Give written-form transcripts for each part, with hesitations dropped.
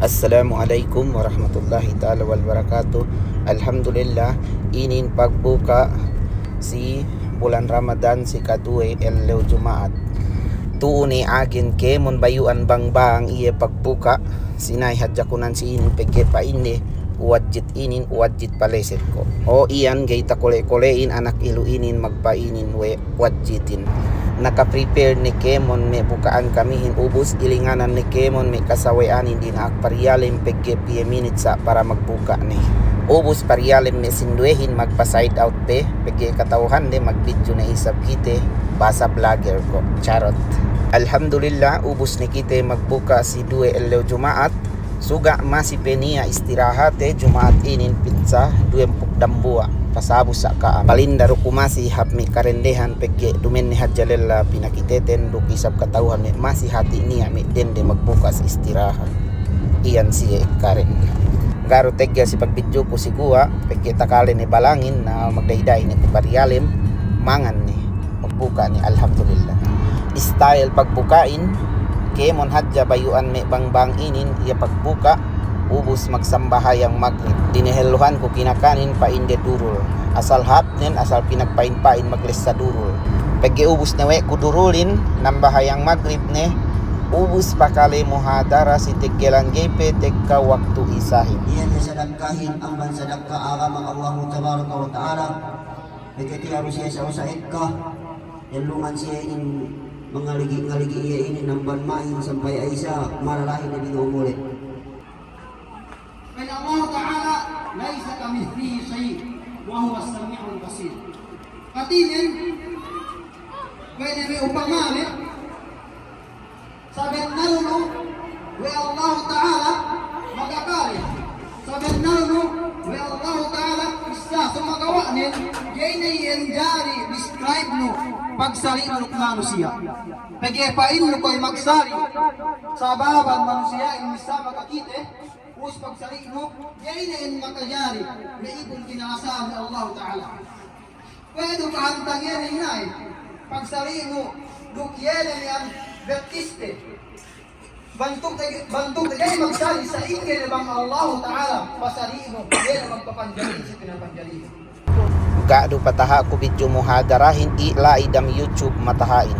Assalamualaikum warahmatullahi ta'ala wabarakatuh. Alhamdulillah, inin pagbuka si bulan Ramadan si kaduwe elew Jumaat. Tuuni agin ke mon bayuan bang iya pagbuka sinay hadjakunan si inin pegge pa ini uwadjit inin uwadjit paleset ko. O iyan gay takole-kolein anak ilu inin magpainin we wadjitin. Naka-prepare ni Kemon may bukaan kamihin ubos ilinganan ni Kemon may kasawayanin din akparyalim pegge piye minutes para magbuka ni ubos paryalim may sinduehin magpa-side out pegge katawhan de mag-video na isab kite basa vlogger ko charot. Alhamdulillah ubos ni kite magbuka si duwe elew Jumaat suga masipe niya istirahate Jumaat inin pizza duwempuk dambua pasabos sa ka palindaro kumasi hapmi karendehan pegge dumen ni hadjalella pinakiteten dukisab katauhan mi masih hati niya mi dende magbuka sa istirahat iyan siya karen garo tegya si pagbidyo ko si guwa pegge takale ni balangin na magdayday ni pariyalim mangan ni magbuka ni alhamdulillah style pagbukain kemon hadja bayuan mi bang inin iya pagbuka ubus magsambahayang maghrib diniheluhan ko kinakanin pa inde durul asal hapnen asal pinagpain-pain magles sa durul pagge ubus newe kudurulin nambahayang maghrib ne ubus pakali muhadara si tegelan gepe tegka waktu isahin iyan na sadagkahin ang bansadagka agama Allah tabaraka wa ta'ala nagkati harus siya sa usaid ka yalungan siya in ngaligi iya ini ng banmain sampai ay sa maralahin na binuumulit. Kaya Allah Ta'ala laisa kamithlihi shay' wa huwa as-sami'ul basir. Katinin pwede may upamane sabi naluno wa Allah Ta'ala magakari sabi naluno wa Allah Ta'ala isa sumagawa nin yay na yendari describe no pagsali ng manusia pag-epain no ko'y magsari sa baban manusia in isa makakite us pagsali mo yay na in makajari na ibon kinakasama ni Allah Ta'ala pwede kahantang yan inay pagsali mo dukyele niyang Baptiste bantog tagay magsali sa ingin bang Allah Ta'ala pasali mo yan ang magpapanjali sa pinapanjali gado pataha ko video muhadarahin ila idam YouTube matahain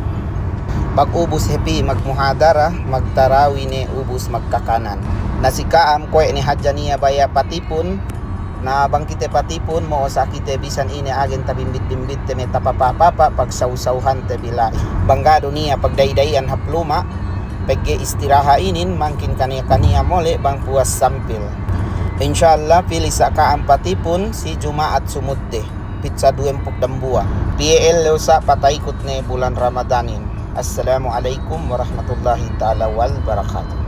pag ubus happy magmuhadara magtarawi ni ubus magkakanan nasikaam ko ni hadja niya baya patipon na bangkite patipon mo sa kite bisan ini agen tabimbit-bimbit te meta papa pag sausauhan te bilai banggado niya pagdaydayan hapluma pagge istirahainin mangkin kaniya mole bang puas sampil insyaallah pilih sa kaam patipon si Jumaat sumudde pizza duwempuk dambua PL sa pataykot ni bulan Ramadanin. Assalamualaikum warahmatullahi ta'ala wal barakatuh.